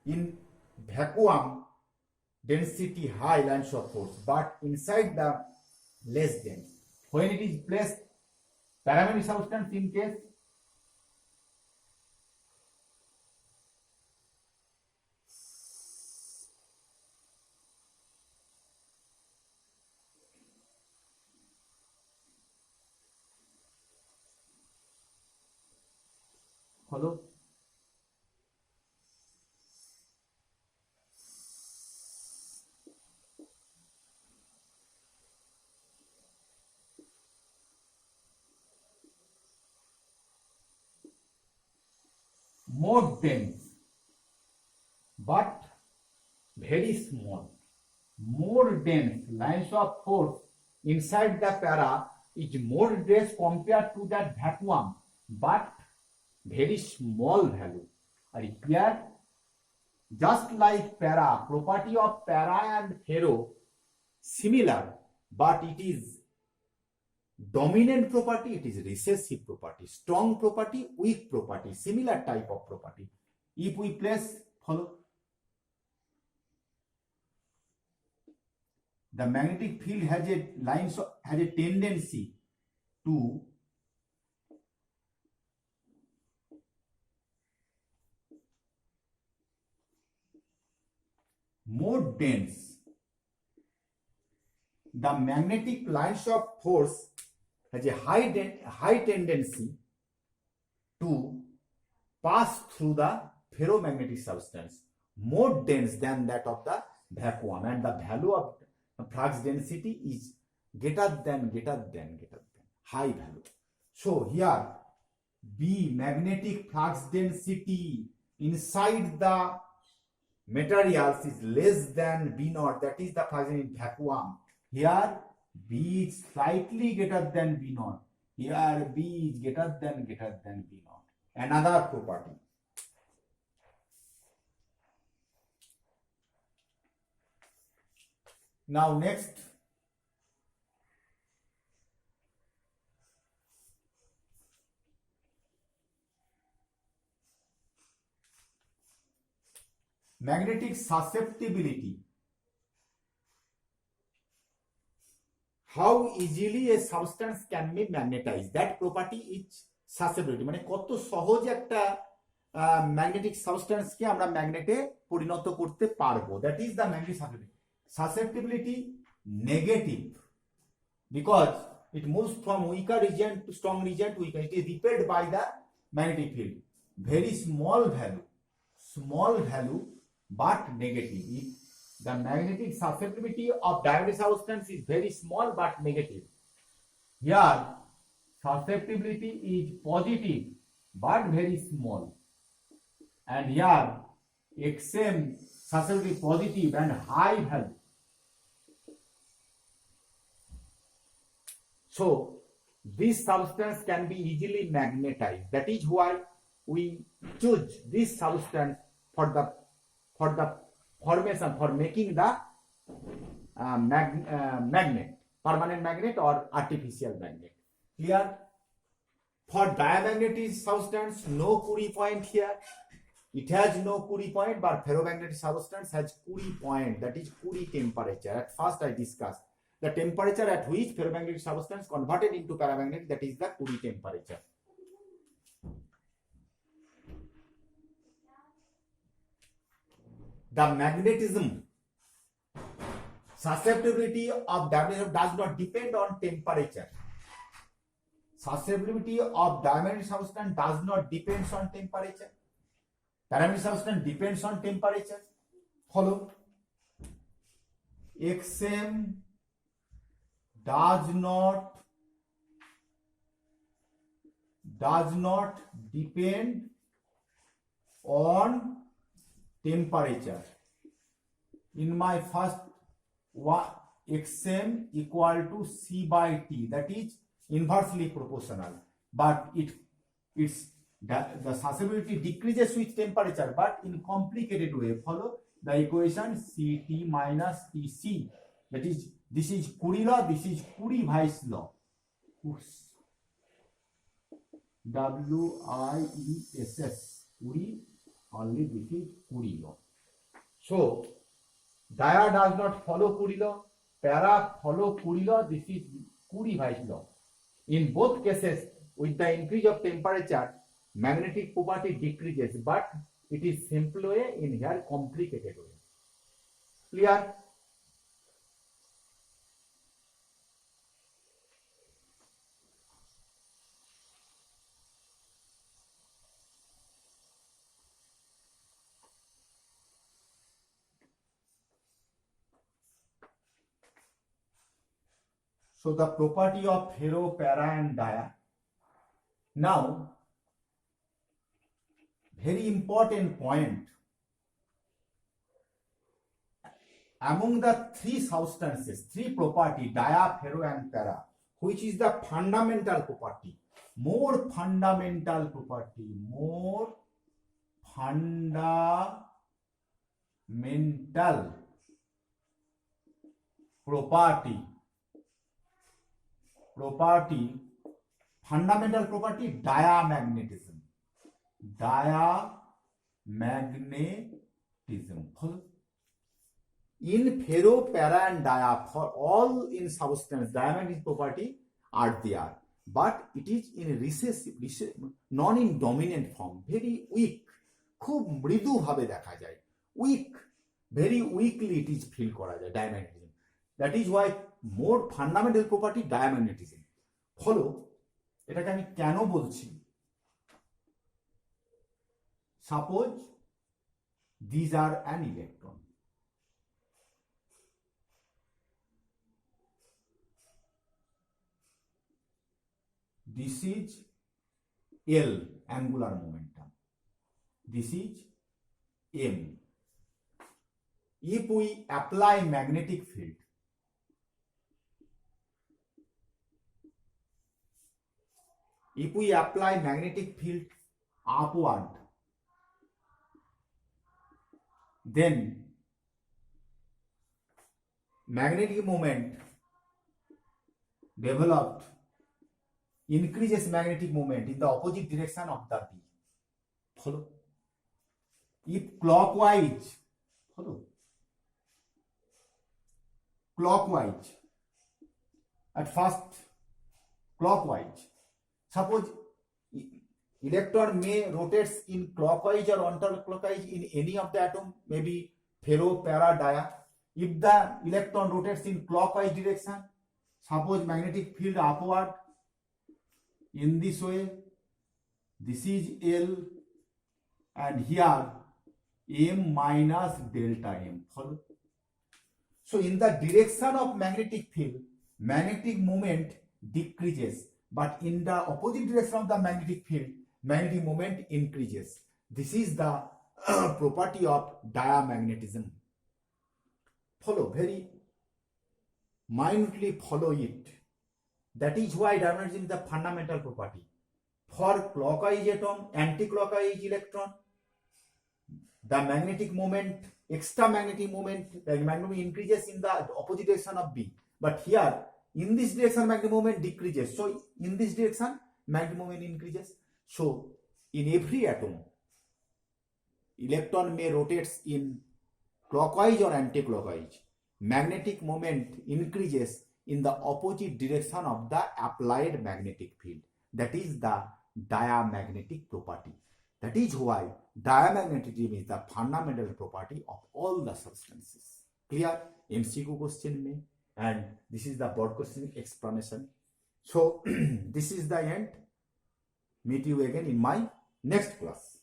in vacuum density high lines of force, but inside the less dense. When it is placed paramagnetic substance in case follow more dense but very small. More dense lines of force inside the para is more dense compared to that vacuum, but very small value. And here, just like para, property of para and ferro similar, but it is dominant property, it is recessive property, strong property, weak property, similar type of property. If we place, follow, the magnetic field has a tendency to more dense. The magnetic lines of force has a high tendency to pass through the ferromagnetic substance, more dense than that of the vacuum, and the value of flux density is greater than high value. So here B, magnetic flux density inside the materials is less than B naught, that is the flux in vacuum. Here B is slightly greater than B naught. Here B is greater than B naught. Another property. Now next, magnetic susceptibility. How easily a substance can be magnetized. That property is susceptibility. মানে কত সহজ একটা magnetic সাবস্টেন্সকে আমরা ম্যাগনেটে পরিণত করতে পারবো। That is the magnetic susceptibility. Susceptibility negative because it moves from weaker region to strong region to weaker. It is repelled by the magnetic field. Very small value but negative. If the magnetic susceptibility of dielectric substance is very small but negative. Here susceptibility is positive but very small, and here XM susceptibility positive and high value. So this substance can be easily magnetized. That is why we choose this substance for the formation, for making the magnet, permanent magnet or artificial magnet. Clear? For diamagnetic substance, no Curie point here. It has no Curie point, but ferromagnetic substance has Curie point. That is Curie temperature. At first I discussed the temperature at which ferromagnetic substance converted into paramagnetic, that is the Curie temperature. The magnetism susceptibility of diamagnetism does not depend on temperature. Susceptibility of diamagnetic substance does not depend on temperature. Paramagnetic substance depends on temperature. Follow. XM does not depend on temperature. In my first one, XM equal to C by T, that is inversely proportional, but the susceptibility decreases with temperature, but in complicated way. Follow the equation Ct minus Tc, that is, this is Curie law, this is Curie-Weiss law. WIESS, Curie, only this is Curie law. So dia does not follow Curie law, para follow Curie law. This is Curie-Weiss law. In both cases, with the increase of temperature, magnetic property decreases, but it is simple way, in here complicated way. Clear? So the property of ferro, para and dia. Now, very important point. Among the three substances, three property, dia, ferro and para, which is the fundamental property, more fundamental property, fundamental property, diamagnetism. In ferro, para and dia, for all in substance, diamagnetic property are there, but it is in recessive, non in dominant form, very weak, খুব মৃদু ভাবে দেখা যায়, weak, very weakly it is feel করা যায় diamagnetism. That is why more fundamental property diamagnetism. Follow এটাকে আমি কেন বলছি? Suppose these are an electron. This is L, angular momentum. This is M. If we apply magnetic field, upward, then magnetic moment developed increases magnetic moment in the opposite direction of the B. Follow? If clockwise, follow? Clockwise, at first clockwise. Suppose electron may rotates in clockwise or counterclockwise in any of the atom, maybe ferro, para, dia. If the electron rotates in clockwise direction, suppose magnetic field upward, in this way, this is L, and here M minus delta M. Follow? So in the direction of magnetic field, magnetic moment decreases, but in the opposite direction of the magnetic field, magnetic moment increases. This is the property of diamagnetism. Follow, very minutely follow it. That is why diamagnetism is the fundamental property. For clockwise atom, anti-clockwise electron, the magnetic moment, extra magnetic moment, the magnetic moment increases in the opposite direction of B. But here, in this direction, magnetic moment decreases. So, in this direction, magnetic moment increases. So, in every atom, electron may rotates in clockwise or anti-clockwise. Magnetic moment increases in the opposite direction of the applied magnetic field. That is the diamagnetic property. That is why diamagnetism is the fundamental property of all the substances. Clear? MCQ question may, and this is the broad question explanation. So this is the end. Meet you again in my next class.